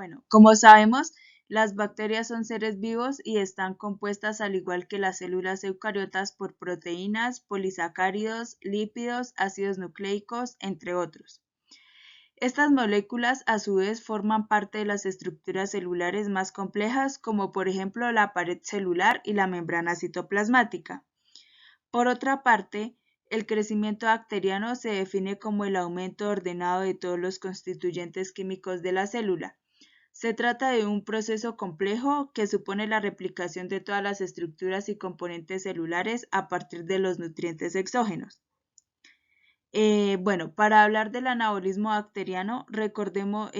Bueno, como sabemos, las bacterias son seres vivos y están compuestas, al igual que las células eucariotas, por proteínas, polisacáridos, lípidos, ácidos nucleicos, entre otros. Estas moléculas, a su vez, forman parte de las estructuras celulares más complejas, como por ejemplo la pared celular y la membrana citoplasmática. Por otra parte, el crecimiento bacteriano se define como el aumento ordenado de todos los constituyentes químicos de la célula. Se trata de un proceso complejo que supone la replicación de todas las estructuras y componentes celulares a partir de los nutrientes exógenos. Para hablar del anabolismo bacteriano, recordemos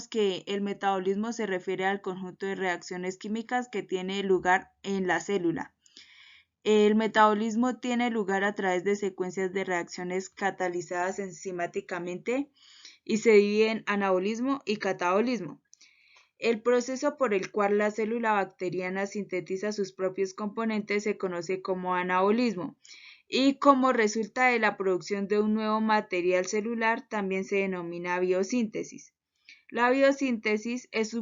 que el metabolismo se refiere al conjunto de reacciones químicas que tiene lugar en la célula. El metabolismo tiene lugar a través de secuencias de reacciones catalizadas enzimáticamente y se divide en anabolismo y catabolismo. El proceso por el cual la célula bacteriana sintetiza sus propios componentes se conoce como anabolismo y como resulta de la producción de un nuevo material celular también se denomina biosíntesis. La biosíntesis es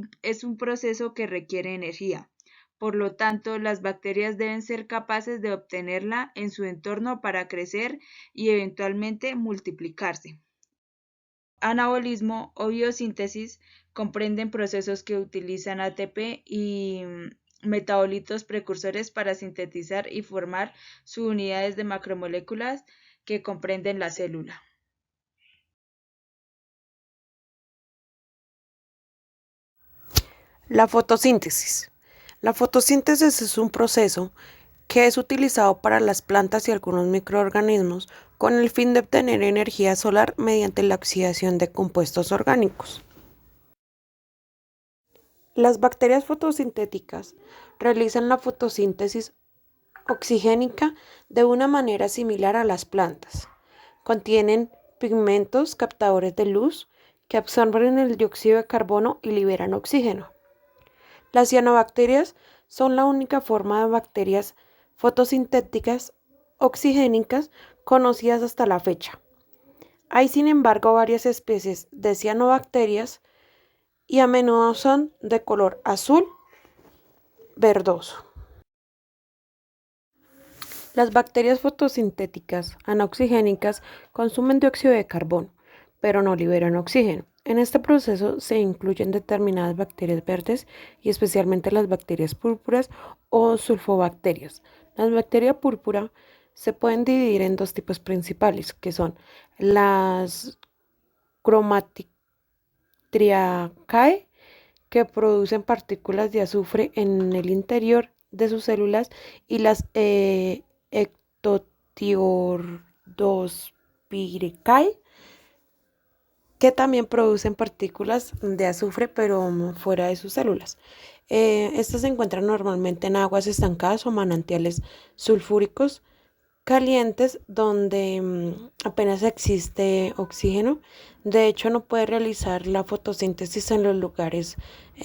un proceso que requiere energía. Por lo tanto, las bacterias deben ser capaces de obtenerla en su entorno para crecer y eventualmente multiplicarse. Anabolismo o biosíntesis comprenden procesos que utilizan ATP y metabolitos precursores para sintetizar y formar subunidades de macromoléculas que comprenden la célula. La fotosíntesis. La fotosíntesis es un proceso que es utilizado para las plantas y algunos microorganismos con el fin de obtener energía solar mediante la oxidación de compuestos orgánicos. Las bacterias fotosintéticas realizan la fotosíntesis oxigénica de una manera similar a las plantas. Contienen pigmentos captadores de luz que absorben el dióxido de carbono y liberan oxígeno. Las cianobacterias son la única forma de bacterias fotosintéticas oxigénicas conocidas hasta la fecha. Hay, sin embargo, varias especies de cianobacterias y a menudo son de color azul verdoso. Las bacterias fotosintéticas anoxigénicas consumen dióxido de carbono, pero no liberan oxígeno. En este proceso se incluyen determinadas bacterias verdes y especialmente las bacterias púrpuras o sulfobacterias. Las bacterias púrpura se pueden dividir en dos tipos principales, que son las Chromatriaceae, que producen partículas de azufre en el interior de sus células, y las Ectotiordospiraceae, que también producen partículas de azufre pero fuera de sus células. Estas se encuentran normalmente en aguas estancadas o manantiales sulfúricos calientes donde apenas existe oxígeno. De hecho, no puede realizar la fotosíntesis en los lugares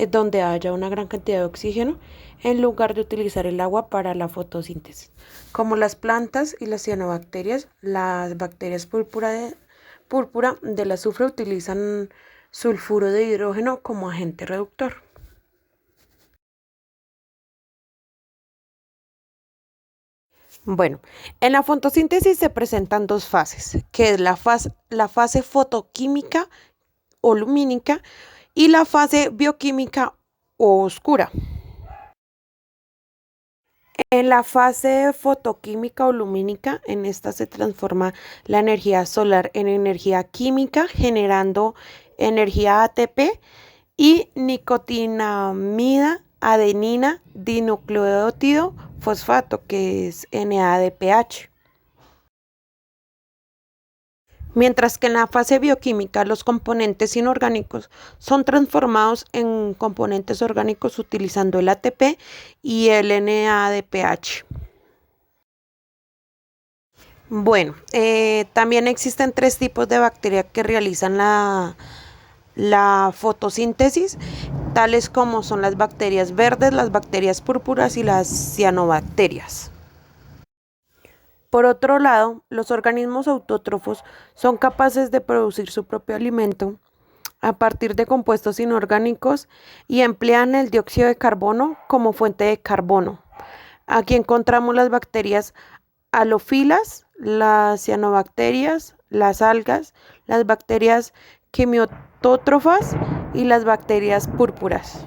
donde haya una gran cantidad de oxígeno, en lugar de utilizar el agua para la fotosíntesis. Como las plantas y las cianobacterias, las bacterias púrpura del azufre utilizan sulfuro de hidrógeno como agente reductor. Bueno, en la fotosíntesis se presentan dos fases, que es la fase fotoquímica o lumínica y la fase bioquímica o oscura. En la fase fotoquímica o lumínica, en esta se transforma la energía solar en energía química, generando energía ATP y nicotinamida adenina dinucleótido fosfato, que es NADPH. Mientras que en la fase bioquímica los componentes inorgánicos son transformados en componentes orgánicos utilizando el ATP y el NADPH. Bueno, también existen tres tipos de bacterias que realizan la fotosíntesis, tales como son las bacterias verdes, las bacterias púrpuras y las cianobacterias. Por otro lado, los organismos autótrofos son capaces de producir su propio alimento a partir de compuestos inorgánicos y emplean el dióxido de carbono como fuente de carbono. Aquí encontramos las bacterias halófilas, las cianobacterias, las algas, las bacterias quimiotótrofas y las bacterias púrpuras.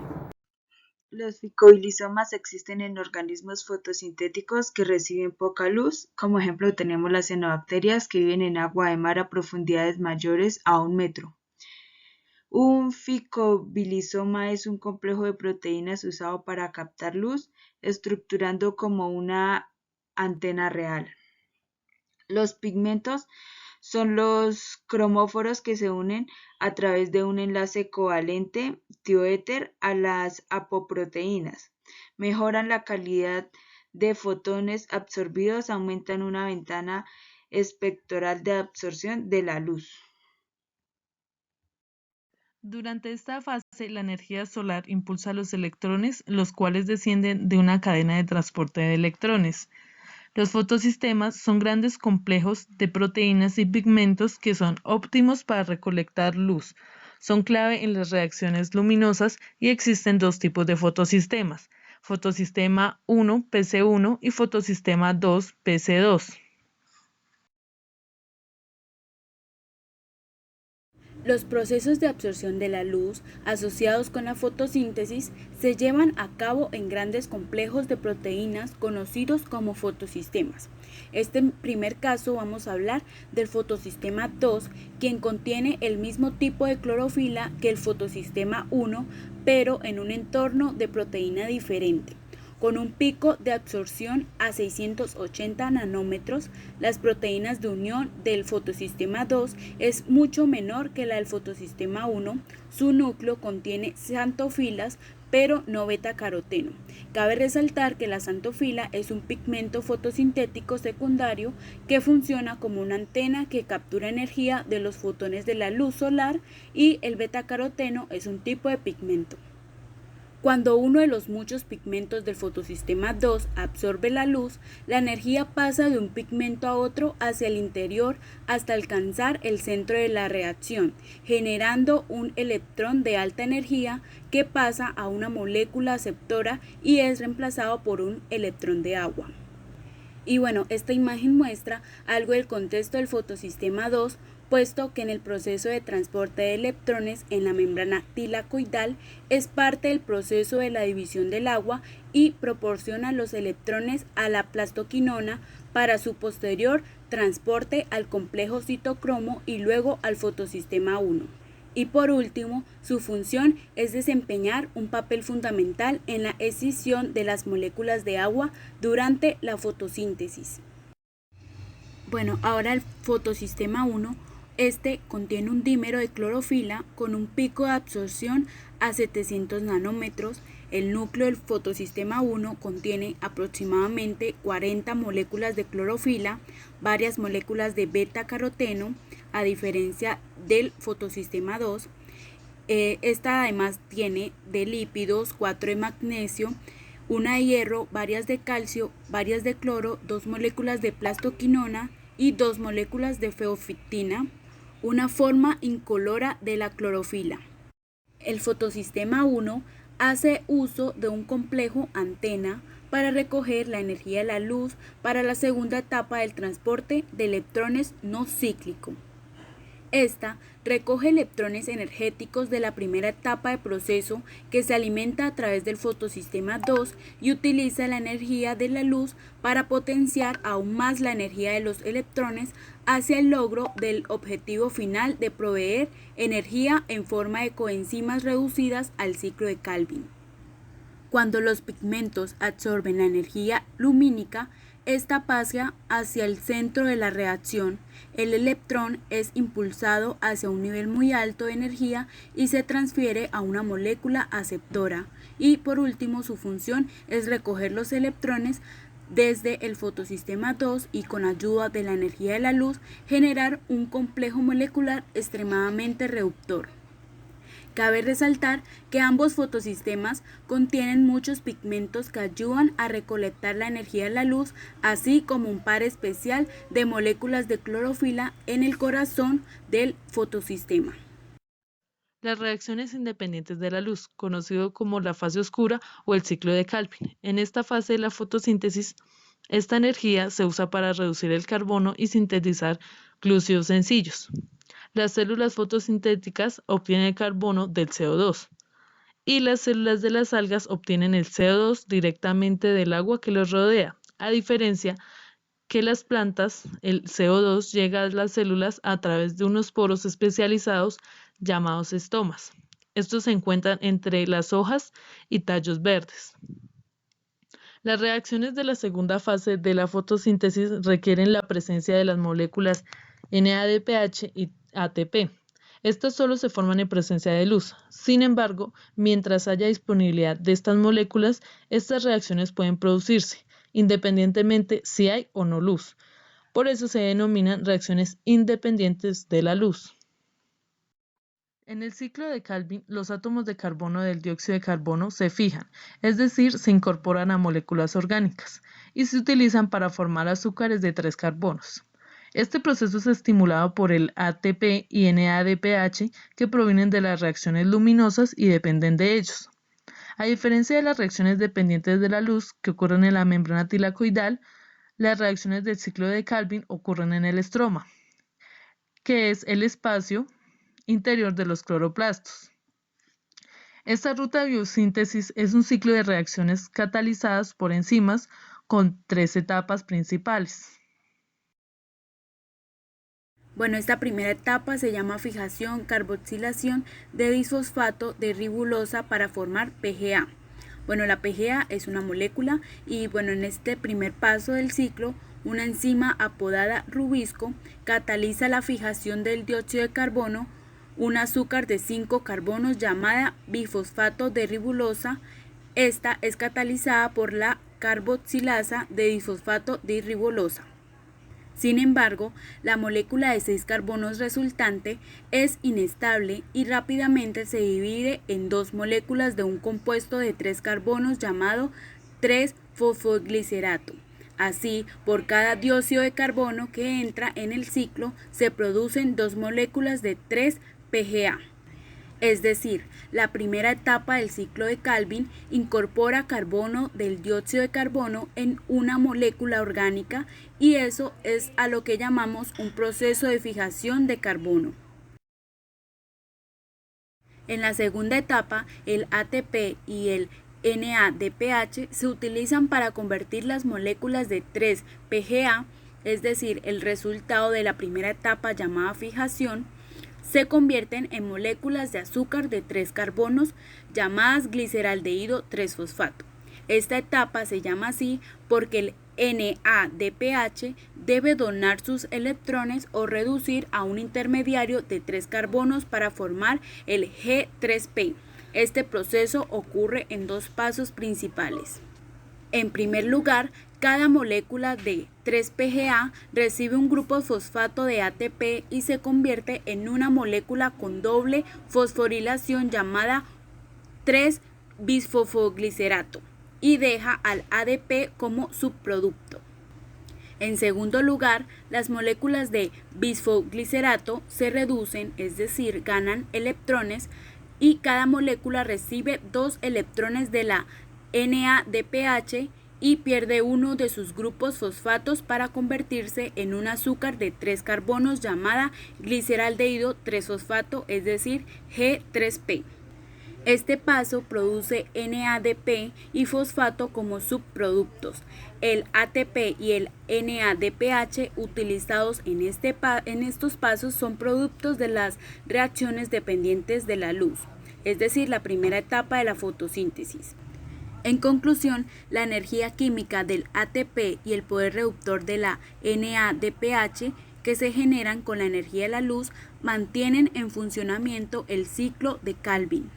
Los ficobilisomas existen en organismos fotosintéticos que reciben poca luz. Como ejemplo tenemos las cianobacterias que viven en agua de mar a profundidades mayores a 1 metro. Un ficobilisoma es un complejo de proteínas usado para captar luz, estructurando como una antena real. Los pigmentos son los cromóforos que se unen a través de un enlace covalente tioéter a las apoproteínas. Mejoran la calidad de fotones absorbidos, aumentan una ventana espectral de absorción de la luz. Durante esta fase, la energía solar impulsa a los electrones, los cuales descienden de una cadena de transporte de electrones. Los fotosistemas son grandes complejos de proteínas y pigmentos que son óptimos para recolectar luz. Son clave en las reacciones luminosas y existen dos tipos de fotosistemas: fotosistema 1, PC1 y fotosistema 2, PC2. Los procesos de absorción de la luz asociados con la fotosíntesis se llevan a cabo en grandes complejos de proteínas conocidos como fotosistemas. Este primer caso vamos a hablar del fotosistema 2, quien contiene el mismo tipo de clorofila que el fotosistema 1, pero en un entorno de proteína diferente. Con un pico de absorción a 680 nanómetros, las proteínas de unión del fotosistema 2 es mucho menor que la del fotosistema 1. Su núcleo contiene xantofilas, pero no betacaroteno. Cabe resaltar que la xantofila es un pigmento fotosintético secundario que funciona como una antena que captura energía de los fotones de la luz solar, y el betacaroteno es un tipo de pigmento. Cuando uno de los muchos pigmentos del fotosistema 2 absorbe la luz, la energía pasa de un pigmento a otro hacia el interior hasta alcanzar el centro de la reacción, generando un electrón de alta energía que pasa a una molécula aceptora y es reemplazado por un electrón de agua. Y bueno, esta imagen muestra algo del contexto del fotosistema 2, puesto que en el proceso de transporte de electrones en la membrana tilacoidal es parte del proceso de la división del agua y proporciona los electrones a la plastoquinona para su posterior transporte al complejo citocromo y luego al fotosistema 1. Y por último, su función es desempeñar un papel fundamental en la escisión de las moléculas de agua durante la fotosíntesis. Bueno, ahora el fotosistema 1. Este contiene un dímero de clorofila con un pico de absorción a 700 nanómetros. El núcleo del fotosistema 1 contiene aproximadamente 40 moléculas de clorofila, varias moléculas de beta-caroteno, a diferencia del fotosistema 2. Esta además tiene de lípidos, 4 de magnesio, una de hierro, varias de calcio, varias de cloro, 2 moléculas de plastoquinona y 2 moléculas de feofictina, una forma incolora de la clorofila. El fotosistema 1 hace uso de un complejo antena para recoger la energía de la luz para la segunda etapa del transporte de electrones no cíclico. Esta recoge electrones energéticos de la primera etapa de proceso que se alimenta a través del fotosistema 2 y utiliza la energía de la luz para potenciar aún más la energía de los electrones hacia el logro del objetivo final de proveer energía en forma de coenzimas reducidas al ciclo de Calvin. Cuando los pigmentos absorben la energía lumínica, esta pasa hacia el centro de la reacción. El electrón es impulsado hacia un nivel muy alto de energía y se transfiere a una molécula aceptora. Y por último, su función es recoger los electrones desde el fotosistema 2 y con ayuda de la energía de la luz generar un complejo molecular extremadamente reductor. Cabe resaltar que ambos fotosistemas contienen muchos pigmentos que ayudan a recolectar la energía de la luz, así como un par especial de moléculas de clorofila en el corazón del fotosistema. Las reacciones independientes de la luz, conocido como la fase oscura o el ciclo de Calvin. En esta fase de la fotosíntesis, esta energía se usa para reducir el carbono y sintetizar glúcidos sencillos. Las células fotosintéticas obtienen el carbono del CO2 y las células de las algas obtienen el CO2 directamente del agua que los rodea. A diferencia que las plantas, el CO2 llega a las células a través de unos poros especializados llamados estomas. Estos se encuentran entre las hojas y tallos verdes. Las reacciones de la segunda fase de la fotosíntesis requieren la presencia de las moléculas NADPH y ATP. Estas solo se forman en presencia de luz. Sin embargo, mientras haya disponibilidad de estas moléculas, estas reacciones pueden producirse, independientemente si hay o no luz. Por eso se denominan reacciones independientes de la luz. En el ciclo de Calvin, los átomos de carbono del dióxido de carbono se fijan, es decir, se incorporan a moléculas orgánicas, y se utilizan para formar azúcares de 3 carbonos. Este proceso es estimulado por el ATP y NADPH que provienen de las reacciones luminosas y dependen de ellos. A diferencia de las reacciones dependientes de la luz que ocurren en la membrana tilacoidal, las reacciones del ciclo de Calvin ocurren en el estroma, que es el espacio interior de los cloroplastos. Esta ruta de biosíntesis es un ciclo de reacciones catalizadas por enzimas con 3 etapas principales. Bueno, esta primera etapa se llama fijación carboxilación de disfosfato de ribulosa para formar PGA. Bueno, la PGA es una molécula y bueno, en este primer paso del ciclo, una enzima apodada rubisco cataliza la fijación del dióxido de carbono, un azúcar de 5 carbonos llamada bifosfato de ribulosa. Esta es catalizada por la carboxilasa de disfosfato de ribulosa. Sin embargo, la molécula de 6 carbonos resultante es inestable y rápidamente se divide en 2 moléculas de un compuesto de 3 carbonos llamado 3-fosfoglicerato. Así, por cada dióxido de carbono que entra en el ciclo, se producen 2 moléculas de 3 PGA. Es decir, la primera etapa del ciclo de Calvin incorpora carbono del dióxido de carbono en una molécula orgánica y eso es a lo que llamamos un proceso de fijación de carbono. En la segunda etapa, el ATP y el NADPH se utilizan para convertir las moléculas de 3 PGA, es decir, el resultado de la primera etapa llamada fijación, se convierten en moléculas de azúcar de 3 carbonos llamadas gliceraldehído 3-fosfato. Esta etapa se llama así porque el NADPH debe donar sus electrones o reducir a un intermediario de 3 carbonos para formar el G3P. Este proceso ocurre en 2 pasos principales. En primer lugar, cada molécula de 3-PGA recibe un grupo fosfato de ATP y se convierte en una molécula con doble fosforilación llamada 3-bisfosfoglicerato y deja al ADP como subproducto. En segundo lugar, las moléculas de bisfosglicerato se reducen, es decir, ganan electrones, y cada molécula recibe 2 electrones de la NADPH y pierde uno de sus grupos fosfatos para convertirse en un azúcar de 3 carbonos llamada gliceraldehído 3-fosfato, es decir, G3P. Este paso produce NADP y fosfato como subproductos. El ATP y el NADPH utilizados en estos pasos son productos de las reacciones dependientes de la luz, es decir, la primera etapa de la fotosíntesis. En conclusión, la energía química del ATP y el poder reductor de la NADPH que se generan con la energía de la luz mantienen en funcionamiento el ciclo de Calvin.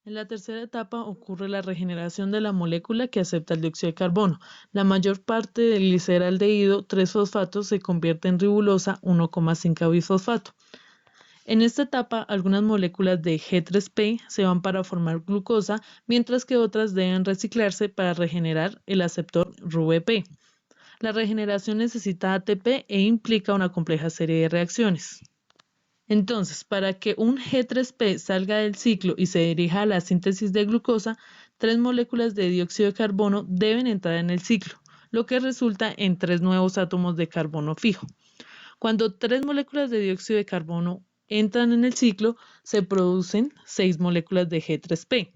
En la tercera etapa ocurre la regeneración de la molécula que acepta el dióxido de carbono. La mayor parte del gliceraldehído 3-fosfato se convierte en ribulosa 1,5 bisfosfato. En esta etapa, algunas moléculas de G3P se van para formar glucosa, mientras que otras deben reciclarse para regenerar el aceptor RuBP. La regeneración necesita ATP e implica una compleja serie de reacciones. Entonces, para que un G3P salga del ciclo y se dirija a la síntesis de glucosa, 3 moléculas de dióxido de carbono deben entrar en el ciclo, lo que resulta en 3 nuevos átomos de carbono fijo. Cuando 3 moléculas de dióxido de carbono entran en el ciclo, se producen 6 moléculas de G3P.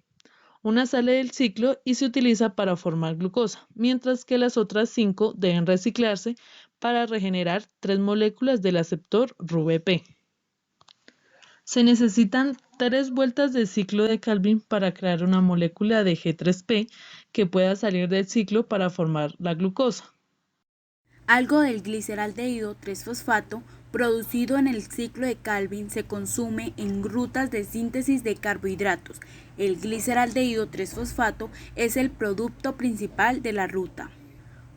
Una sale del ciclo y se utiliza para formar glucosa, mientras que las otras 5 deben reciclarse para regenerar 3 moléculas del aceptor RuBP. Se necesitan 3 vueltas del ciclo de Calvin para crear una molécula de G3P que pueda salir del ciclo para formar la glucosa. Algo del gliceraldehído 3-fosfato producido en el ciclo de Calvin se consume en rutas de síntesis de carbohidratos. El gliceraldehído 3-fosfato es el producto principal de la ruta.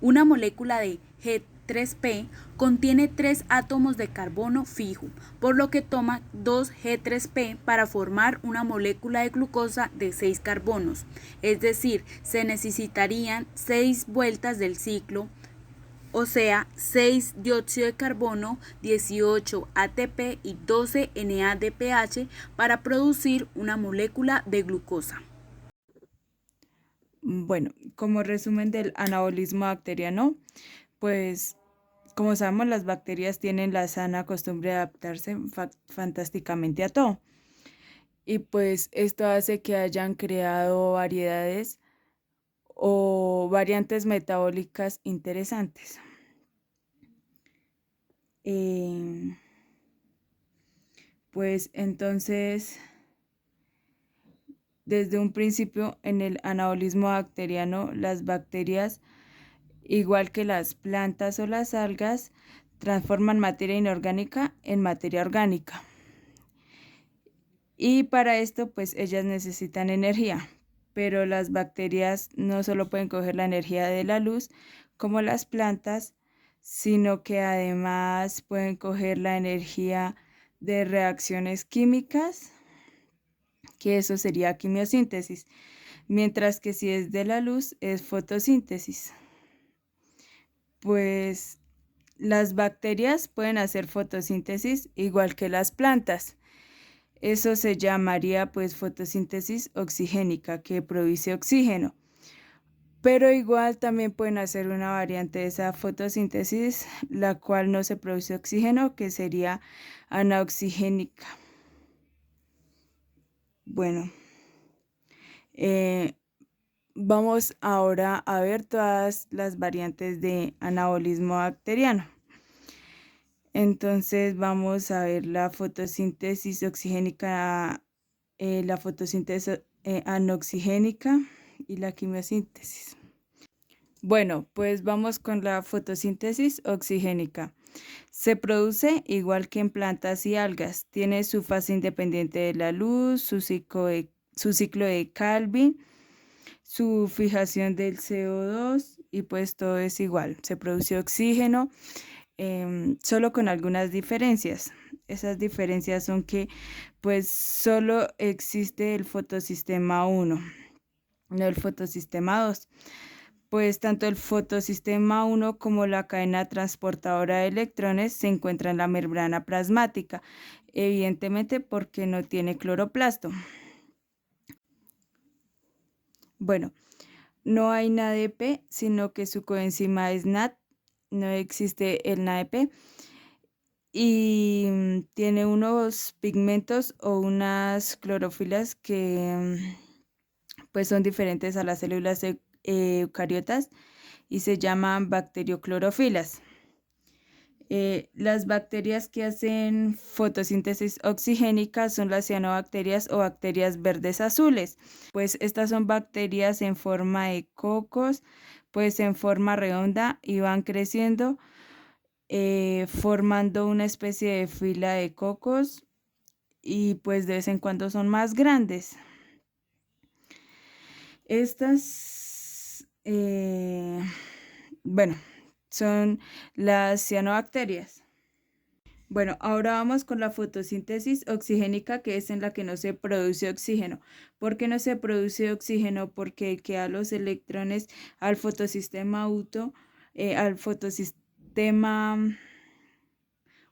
Una molécula de G3P contiene 3 átomos de carbono fijo, por lo que toma 2 G3P para formar una molécula de glucosa de 6 carbonos, es decir, se necesitarían 6 vueltas del ciclo, o sea, 6 dióxido de carbono, 18 ATP y 12 NADPH para producir una molécula de glucosa. Bueno, como resumen del anabolismo bacteriano, pues como sabemos, las bacterias tienen la sana costumbre de adaptarse fantásticamente a todo. Y pues esto hace que hayan creado variedades o variantes metabólicas interesantes. Pues entonces, desde un principio en el anabolismo bacteriano, las bacterias, igual que las plantas o las algas, transforman materia inorgánica en materia orgánica. Y para esto, pues ellas necesitan energía, pero las bacterias no solo pueden coger la energía de la luz como las plantas, sino que además pueden coger la energía de reacciones químicas, que eso sería quimiosíntesis, mientras que si es de la luz es fotosíntesis. Pues las bacterias pueden hacer fotosíntesis igual que las plantas. Eso se llamaría pues fotosíntesis oxigénica, que produce oxígeno. Pero igual también pueden hacer una variante de esa fotosíntesis, la cual no se produce oxígeno, que sería anaoxigénica. Bueno, vamos ahora a ver todas las variantes de anabolismo bacteriano. Entonces vamos a ver la fotosíntesis oxigénica, la fotosíntesis anoxigénica y la quimiosíntesis. Bueno, pues vamos con la fotosíntesis oxigénica. Se produce igual que en plantas y algas. Tiene su fase independiente de la luz, su ciclo de Calvin, su fijación del CO2 y pues todo es igual. Se produce oxígeno, solo con algunas diferencias. Esas diferencias son que pues solo existe el fotosistema 1, no el fotosistema 2. Pues tanto el fotosistema 1 como la cadena transportadora de electrones se encuentran en la membrana plasmática, evidentemente porque no tiene cloroplasto. Bueno, no hay NADP, sino que su coenzima es NAD, no existe el NADP y tiene unos pigmentos o unas clorofilas que pues son diferentes a las células eucariotas y se llaman bacterioclorofilas. Las bacterias que hacen fotosíntesis oxigénica son las cianobacterias o bacterias verdes azules. Pues estas son bacterias en forma de cocos, pues en forma redonda y van creciendo, formando una especie de fila de cocos y pues de vez en cuando son más grandes. Estas, bueno, son las cianobacterias. Bueno, ahora vamos con la fotosíntesis oxigénica, que es en la que no se produce oxígeno. ¿Por qué no se produce oxígeno? Porque queda los electrones al fotosistema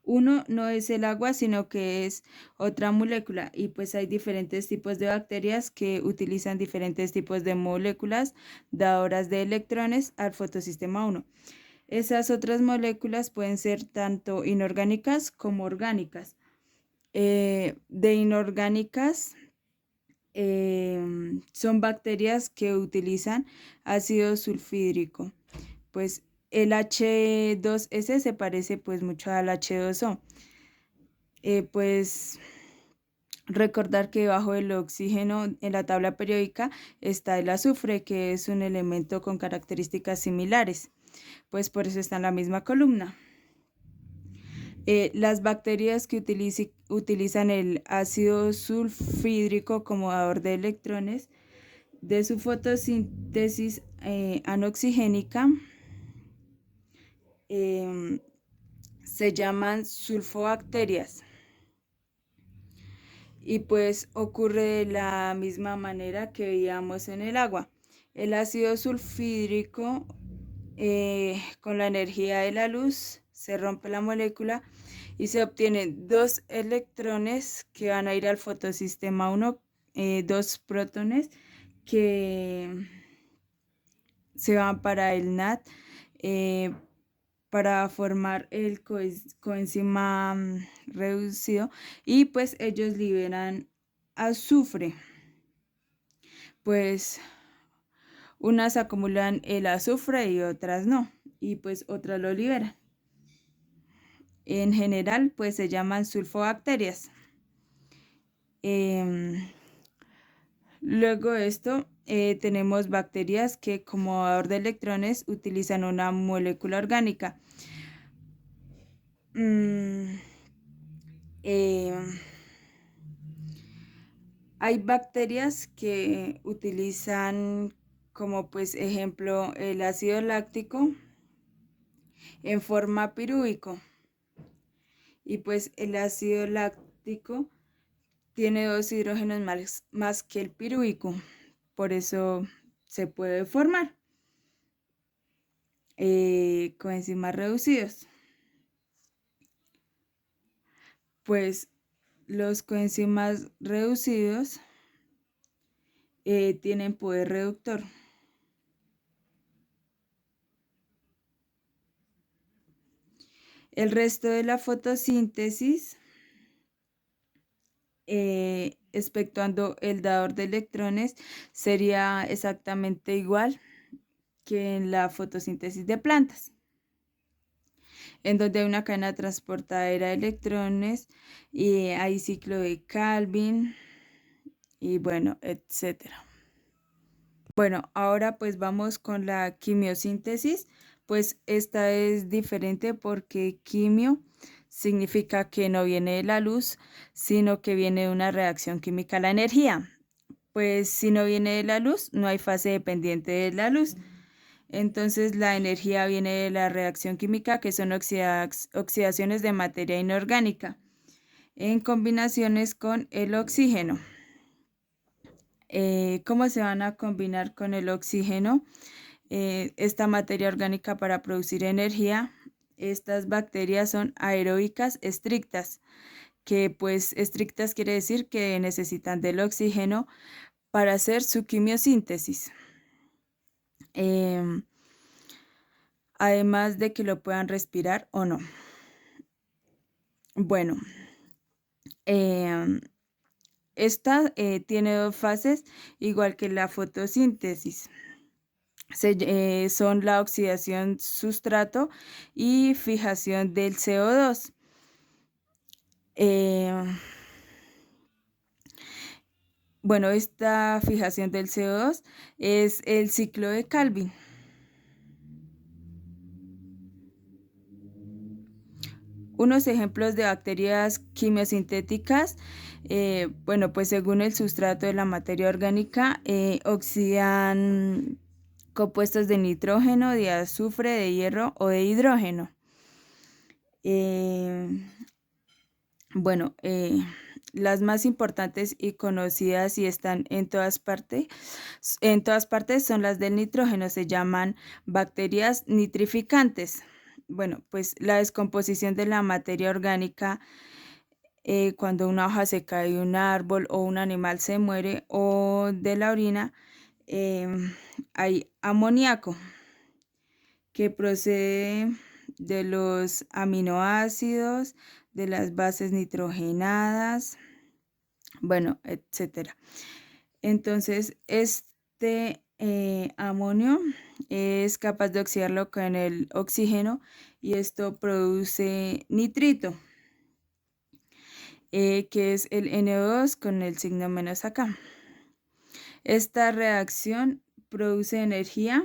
uno no es el agua, sino que es otra molécula y pues hay diferentes tipos de bacterias que utilizan diferentes tipos de moléculas dadoras de electrones al fotosistema 1. Esas otras moléculas pueden ser tanto inorgánicas como orgánicas. De inorgánicas son bacterias que utilizan ácido sulfhídrico. Pues el H2S se parece pues mucho al H2O. Pues recordar que debajo del oxígeno en la tabla periódica está el azufre, que es un elemento con características similares. Pues por eso está en la misma columna. Las bacterias que utilizan el ácido sulfhídrico como dador de electrones de su fotosíntesis anoxigénica se llaman sulfobacterias. Y pues ocurre de la misma manera que veíamos en el agua. El ácido sulfhídrico con la energía de la luz se rompe la molécula y se obtienen 2 electrones que van a ir al fotosistema 1, 2 protones que se van para el NAD para formar el coenzima reducido y pues ellos liberan azufre. Pues unas acumulan el azufre y otras no, y pues otras lo liberan. En general, pues se llaman sulfobacterias. Luego de esto, tenemos bacterias que como dador de electrones utilizan una molécula orgánica. Hay bacterias que utilizan como pues ejemplo el ácido láctico en forma pirúvico. Y pues el ácido láctico tiene 2 hidrógenos más que el pirúvico, por eso se puede formar coenzimas reducidos. Pues los coenzimas reducidos tienen poder reductor. El resto de la fotosíntesis, exceptuando el dador de electrones, sería exactamente igual que en la fotosíntesis de plantas, en donde hay una cadena transportadora de electrones y hay ciclo de Calvin y bueno, etcétera. Bueno, ahora pues vamos con la quimiosíntesis. Pues esta es diferente porque quimio significa que no viene de la luz, sino que viene de una reacción química. La energía, pues si no viene de la luz, no hay fase dependiente de la luz. Entonces la energía viene de la reacción química, que son oxidaciones de materia inorgánica en combinaciones con el oxígeno. ¿Cómo se van a combinar con el oxígeno esta materia orgánica para producir energía? Estas bacterias son aeróbicas estrictas, que pues estrictas quiere decir que necesitan del oxígeno para hacer su quimiosíntesis. Además de que lo puedan respirar o no. Bueno, esta tiene 2 fases, igual que la fotosíntesis. Son la oxidación sustrato y fijación del CO2. Bueno, esta fijación del CO2 es el ciclo de Calvin. Unos ejemplos de bacterias quimiosintéticas, bueno, pues según el sustrato de la materia orgánica, oxidan compuestos de nitrógeno, de azufre, de hierro o de hidrógeno. Bueno, las más importantes y conocidas y están en todas partes son las del nitrógeno, se llaman bacterias nitrificantes. bueno, pues la descomposición de la materia orgánica cuando una hoja se cae de un árbol o un animal se muere o de la orina, hay amoníaco que procede de los aminoácidos, de las bases nitrogenadas, bueno, etcétera. Entonces, este amonio es capaz de oxidarlo con el oxígeno y esto produce nitrito, que es el NO2 con el signo menos acá. Esta reacción produce energía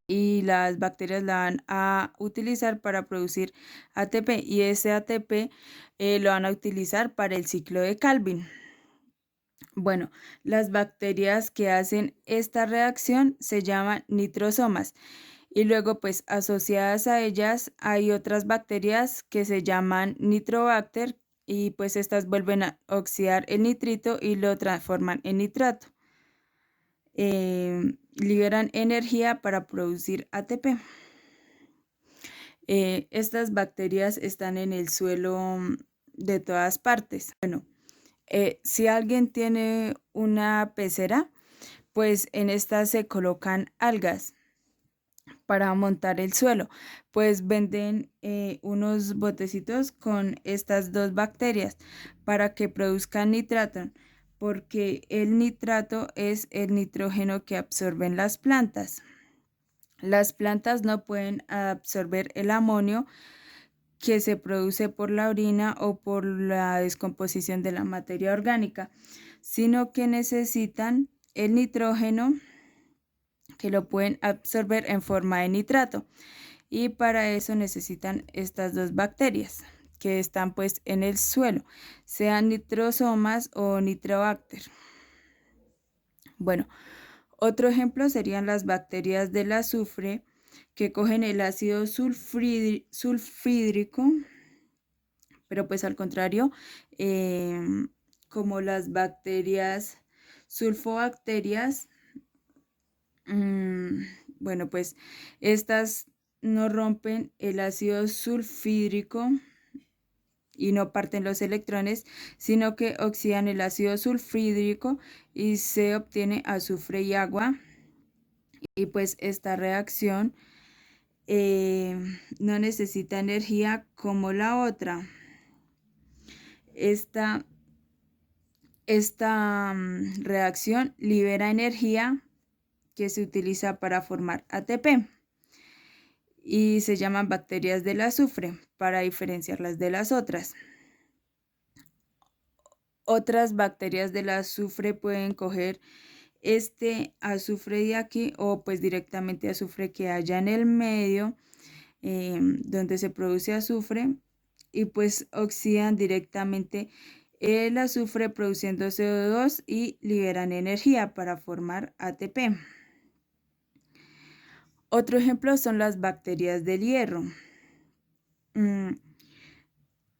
y las bacterias la van a utilizar para producir ATP y ese ATP lo van a utilizar para el ciclo de Calvin. Bueno, las bacterias que hacen esta reacción se llaman nitrosomas y luego pues asociadas a ellas hay otras bacterias que se llaman nitrobacter y pues estas vuelven a oxidar el nitrito y lo transforman en nitrato. Liberan energía para producir ATP. Estas bacterias están en el suelo de todas partes. Bueno, si alguien tiene una pecera, pues en esta se colocan algas para montar el suelo. Pues venden unos botecitos con estas dos bacterias para que produzcan nitrato, porque el nitrato es el nitrógeno que absorben las plantas. Las plantas no pueden absorber el amonio que se produce por la orina o por la descomposición de la materia orgánica, sino que necesitan el nitrógeno que lo pueden absorber en forma de nitrato y para eso necesitan estas dos bacterias que están pues en el suelo, sean nitrosomas o nitrobacter. Bueno, otro ejemplo serían las bacterias del azufre que cogen el ácido sulfídrico, pero pues al contrario, como las bacterias sulfobacterias, bueno, pues estas no rompen el ácido sulfídrico y no parten los electrones, sino que oxidan el ácido sulfídrico y se obtiene azufre y agua. Y pues esta reacción no necesita energía como la otra. Esta reacción libera energía que se utiliza para formar ATP y se llaman bacterias del azufre para diferenciarlas de las otras. Otras bacterias del azufre pueden coger este azufre de aquí o pues directamente azufre que haya en el medio donde se produce azufre y pues oxidan directamente el azufre produciendo CO2 y liberan energía para formar ATP. Otro ejemplo son las bacterias del hierro.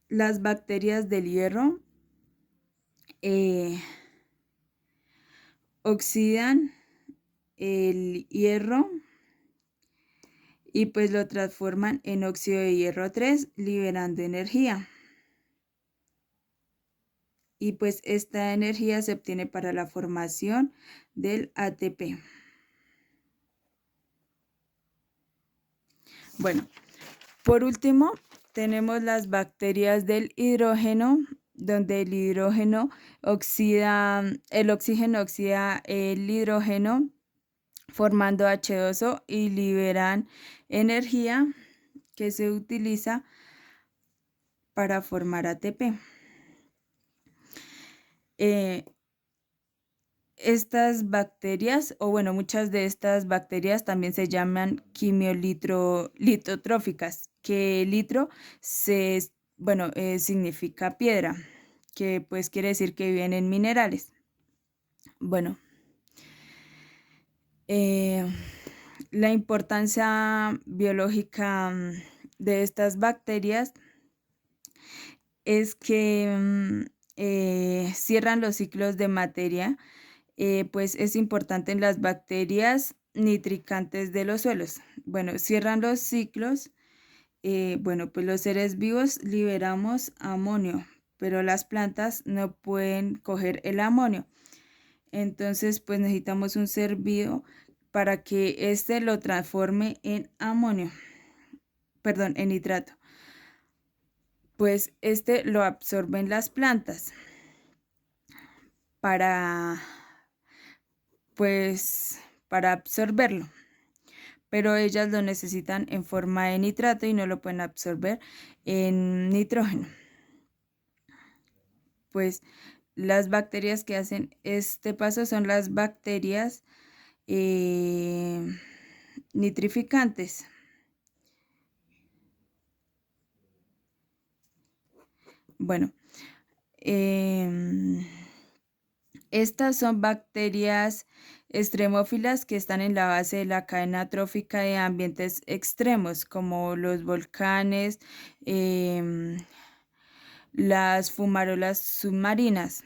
Las bacterias del hierro oxidan el hierro y pues lo transforman en óxido de hierro 3, liberando energía. Y pues esta energía se obtiene para la formación del ATP. Bueno, por último, tenemos las bacterias del hidrógeno, donde el hidrógeno oxida, el oxígeno oxida el hidrógeno formando H2O y liberan energía que se utiliza para formar ATP. Estas bacterias, o bueno, muchas de estas bacterias también se llaman quimiolitotróficas, que litro significa piedra, que pues quiere decir que viven en minerales. Bueno, la importancia biológica de estas bacterias es que cierran los ciclos de materia, pues es importante en las bacterias nitricantes de los suelos. Bueno, cierran los ciclos Bueno, pues los seres vivos liberamos amonio, pero las plantas no pueden coger el amonio. Entonces, pues necesitamos un ser vivo para que éste lo transforme en amonio, perdón, en nitrato. Pues este lo absorben las plantas para, pues, para absorberlo. Pero ellas lo necesitan en forma de nitrato y no lo pueden absorber en nitrógeno. Pues las bacterias que hacen este paso son las bacterias nitrificantes. Bueno, estas son bacterias extremófilas que están en la base de la cadena trófica de ambientes extremos, como los volcanes, las fumarolas submarinas.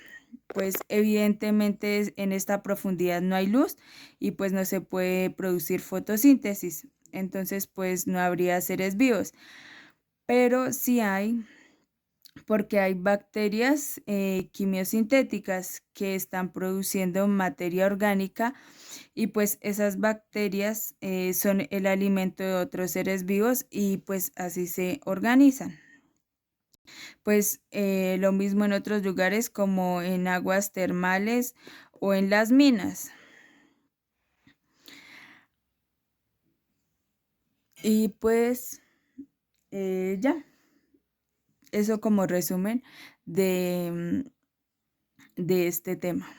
Pues evidentemente en esta profundidad no hay luz y pues no se puede producir fotosíntesis. Entonces pues no habría seres vivos. Pero sí hay, porque hay bacterias quimiosintéticas que están produciendo materia orgánica y pues esas bacterias son el alimento de otros seres vivos y pues así se organizan. Pues lo mismo en otros lugares como en aguas termales o en las minas. Y pues ya, eso como resumen de este tema.